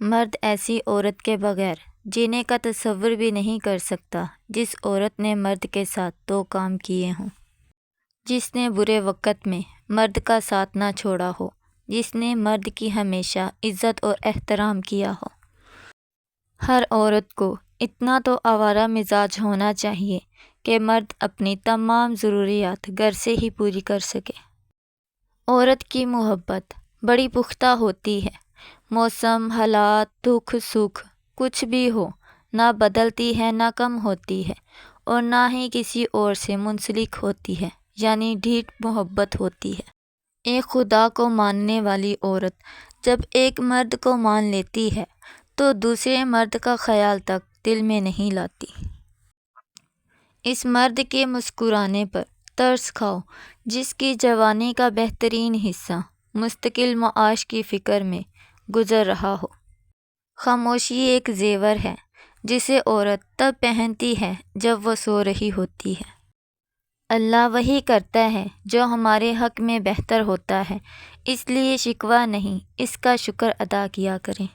مرد ایسی عورت کے بغیر جینے کا تصور بھی نہیں کر سکتا جس عورت نے مرد کے ساتھ 2 کام کیے ہوں، جس نے برے وقت میں مرد کا ساتھ نہ چھوڑا ہو، جس نے مرد کی ہمیشہ عزت اور احترام کیا ہو۔ ہر عورت کو اتنا تو آوارہ مزاج ہونا چاہیے کہ مرد اپنی تمام ضروریات گھر سے ہی پوری کر سکے۔ عورت کی محبت بڑی پختہ ہوتی ہے، موسم، حالات، دکھ سکھ کچھ بھی ہو، نہ بدلتی ہے نہ کم ہوتی ہے، اور نہ ہی کسی اور سے منسلک ہوتی ہے، یعنی ڈھیٹ محبت ہوتی ہے۔ ایک خدا کو ماننے والی عورت جب ایک مرد کو مان لیتی ہے تو دوسرے مرد کا خیال تک دل میں نہیں لاتی۔ اس مرد کے مسکرانے پر ترس کھاؤ جس کی جوانی کا بہترین حصہ مستقل معاش کی فکر میں گزر رہا ہو۔ خاموشی ایک زیور ہے جسے عورت تب پہنتی ہے جب وہ سو رہی ہوتی ہے۔ اللہ وہی کرتا ہے جو ہمارے حق میں بہتر ہوتا ہے، اس لیے شکوہ نہیں، اس کا شکر ادا کیا کریں۔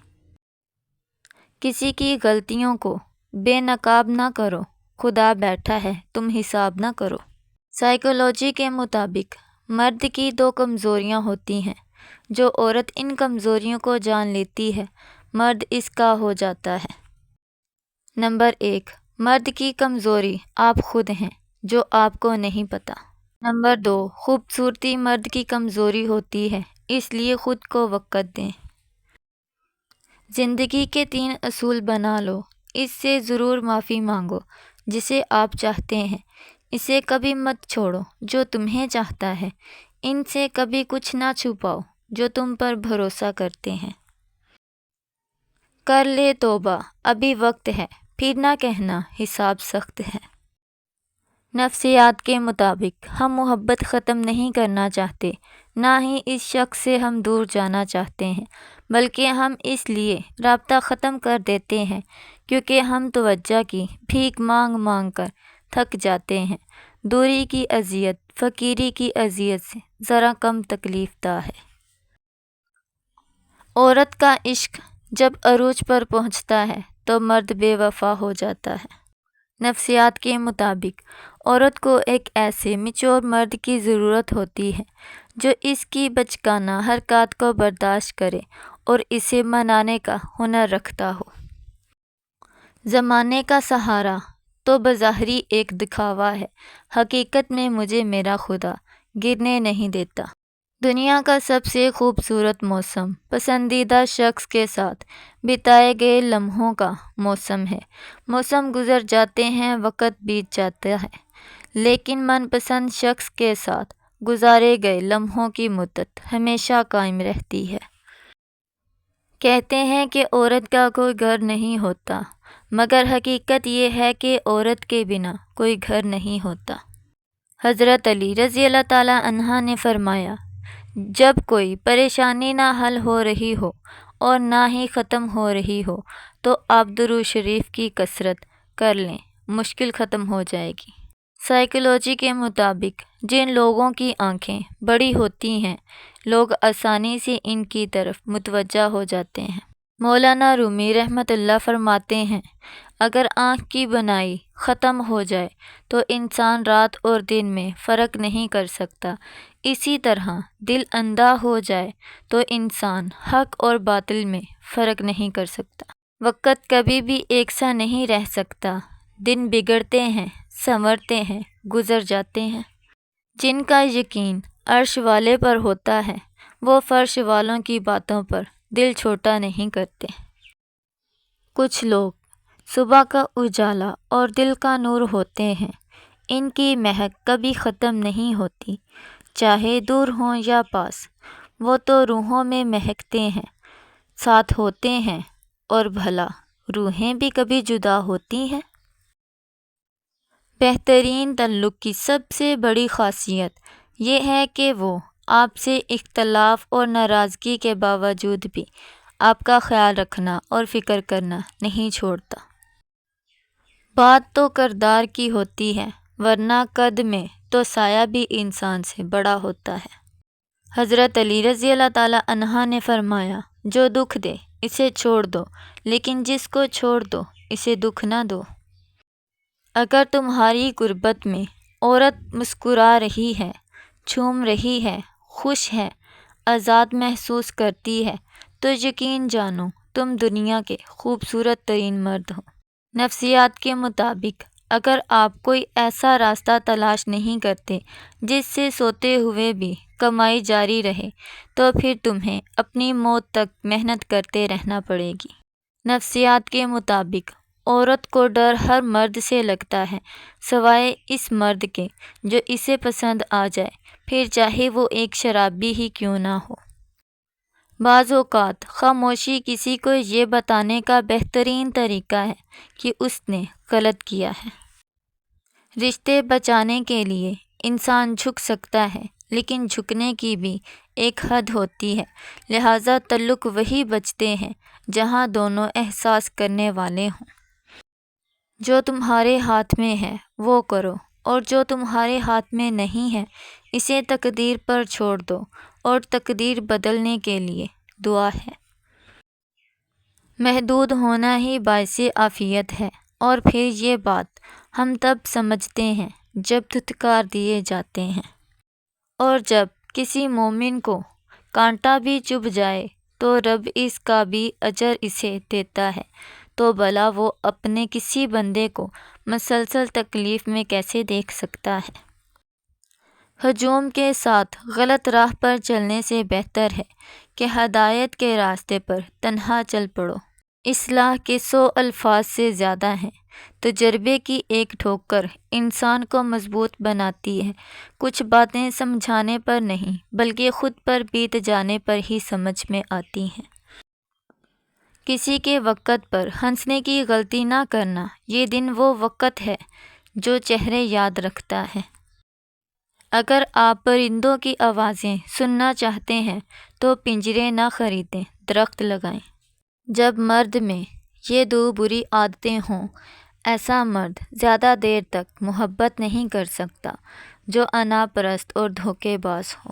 کسی کی غلطیوں کو بے نقاب نہ کرو، خدا بیٹھا ہے تم حساب نہ کرو۔ سائیکالوجی کے مطابق مرد کی 2 کمزوریاں ہوتی ہیں، جو عورت ان کمزوریوں کو جان لیتی ہے مرد اس کا ہو جاتا ہے۔ نمبر 1، مرد کی کمزوری آپ خود ہیں جو آپ کو نہیں پتہ۔ نمبر 2، خوبصورتی مرد کی کمزوری ہوتی ہے، اس لیے خود کو وقت دیں۔ زندگی کے 3 اصول بنا لو، اس سے ضرور معافی مانگو جسے آپ چاہتے ہیں، اسے کبھی مت چھوڑو جو تمہیں چاہتا ہے، ان سے کبھی کچھ نہ چھپاؤ جو تم پر بھروسہ کرتے ہیں۔ کر لے توبہ ابھی وقت ہے، پھر نہ کہنا حساب سخت ہے۔ نفسیات کے مطابق ہم محبت ختم نہیں کرنا چاہتے، نہ ہی اس شخص سے ہم دور جانا چاہتے ہیں، بلکہ ہم اس لیے رابطہ ختم کر دیتے ہیں کیونکہ ہم توجہ کی بھیک مانگ مانگ کر تھک جاتے ہیں۔ دوری کی اذیت فقیری کی اذیت سے ذرا کم تکلیف دہ ہے۔ عورت کا عشق جب عروج پر پہنچتا ہے تو مرد بے وفا ہو جاتا ہے۔ نفسیات کے مطابق عورت کو ایک ایسے میچور مرد کی ضرورت ہوتی ہے جو اس کی بچگانہ حرکات کو برداشت کرے اور اسے منانے کا ہنر رکھتا ہو۔ زمانے کا سہارا تو بظاہری ایک دکھاوا ہے، حقیقت میں مجھے میرا خدا گرنے نہیں دیتا۔ دنیا کا سب سے خوبصورت موسم پسندیدہ شخص کے ساتھ بتائے گئے لمحوں کا موسم ہے۔ موسم گزر جاتے ہیں، وقت بیت جاتا ہے، لیکن من پسند شخص کے ساتھ گزارے گئے لمحوں کی مدت ہمیشہ قائم رہتی ہے۔ کہتے ہیں کہ عورت کا کوئی گھر نہیں ہوتا، مگر حقیقت یہ ہے کہ عورت کے بنا کوئی گھر نہیں ہوتا۔ حضرت علی رضی اللہ تعالیٰ عنہ نے فرمایا، جب کوئی پریشانی نہ حل ہو رہی ہو اور نہ ہی ختم ہو رہی ہو تو آپ درود شریف کی کثرت کر لیں، مشکل ختم ہو جائے گی۔ سائیکالوجی کے مطابق جن لوگوں کی آنکھیں بڑی ہوتی ہیں، لوگ آسانی سے ان کی طرف متوجہ ہو جاتے ہیں۔ مولانا رومی رحمۃ اللہ فرماتے ہیں، اگر آنکھ کی بنائی ختم ہو جائے تو انسان رات اور دن میں فرق نہیں کر سکتا، اسی طرح دل اندھا ہو جائے تو انسان حق اور باطل میں فرق نہیں کر سکتا۔ وقت کبھی بھی ایک سا نہیں رہ سکتا، دن بگڑتے ہیں، سنورتے ہیں، گزر جاتے ہیں۔ جن کا یقین عرش والے پر ہوتا ہے وہ فرش والوں کی باتوں پر دل چھوٹا نہیں کرتے۔ کچھ لوگ صبح کا اجالا اور دل کا نور ہوتے ہیں، ان کی مہک کبھی ختم نہیں ہوتی، چاہے دور ہوں یا پاس، وہ تو روحوں میں مہکتے ہیں، ساتھ ہوتے ہیں، اور بھلا روحیں بھی کبھی جدا ہوتی ہیں؟ بہترین تعلق کی سب سے بڑی خاصیت یہ ہے کہ وہ آپ سے اختلاف اور ناراضگی کے باوجود بھی آپ کا خیال رکھنا اور فکر کرنا نہیں چھوڑتا۔ بات تو کردار کی ہوتی ہے، ورنہ قد میں تو سایہ بھی انسان سے بڑا ہوتا ہے۔ حضرت علی رضی اللہ تعالیٰ عنہ نے فرمایا، جو دکھ دے اسے چھوڑ دو، لیکن جس کو چھوڑ دو اسے دکھ نہ دو۔ اگر تمہاری غربت میں عورت مسکرا رہی ہے، جھوم رہی ہے، خوش ہے، آزاد محسوس کرتی ہے، تو یقین جانو تم دنیا کے خوبصورت ترین مرد ہو۔ نفسیات کے مطابق اگر آپ کوئی ایسا راستہ تلاش نہیں کرتے جس سے سوتے ہوئے بھی کمائی جاری رہے، تو پھر تمہیں اپنی موت تک محنت کرتے رہنا پڑے گی۔ نفسیات کے مطابق عورت کو ڈر ہر مرد سے لگتا ہے سوائے اس مرد کے جو اسے پسند آ جائے، پھر چاہے وہ ایک شرابی ہی کیوں نہ ہو۔ بعض اوقات خاموشی کسی کو یہ بتانے کا بہترین طریقہ ہے کہ اس نے غلط کیا ہے۔ رشتے بچانے کے لیے انسان جھک سکتا ہے، لیکن جھکنے کی بھی ایک حد ہوتی ہے، لہٰذا تعلق وہی بچتے ہیں جہاں دونوں احساس کرنے والے ہوں۔ جو تمہارے ہاتھ میں ہے وہ کرو، اور جو تمہارے ہاتھ میں نہیں ہے اسے تقدیر پر چھوڑ دو، اور تقدیر بدلنے کے لیے دعا ہے۔ محدود ہونا ہی باعث عافیت ہے، اور پھر یہ بات ہم تب سمجھتے ہیں جب دھتکار دیے جاتے ہیں، اور جب کسی مومن کو کانٹا بھی چبھ جائے تو رب اس کا بھی اجر اسے دیتا ہے، تو بھلا وہ اپنے کسی بندے کو مسلسل تکلیف میں کیسے دیکھ سکتا ہے؟ ہجوم کے ساتھ غلط راہ پر چلنے سے بہتر ہے کہ ہدایت کے راستے پر تنہا چل پڑو۔ اصلاح کے 100 الفاظ سے زیادہ ہیں۔ تجربے کی ایک ٹھوکر انسان کو مضبوط بناتی ہے۔ کچھ باتیں سمجھانے پر نہیں بلکہ خود پر بیت جانے پر ہی سمجھ میں آتی ہیں۔ کسی کے وقت پر ہنسنے کی غلطی نہ کرنا، یہ دن وہ وقت ہے جو چہرے یاد رکھتا ہے۔ اگر آپ پرندوں کی آوازیں سننا چاہتے ہیں تو پنجرے نہ خریدیں، درخت لگائیں۔ جب مرد میں یہ 2 بری عادتیں ہوں، ایسا مرد زیادہ دیر تک محبت نہیں کر سکتا جو انا پرست اور دھوکے باز ہو۔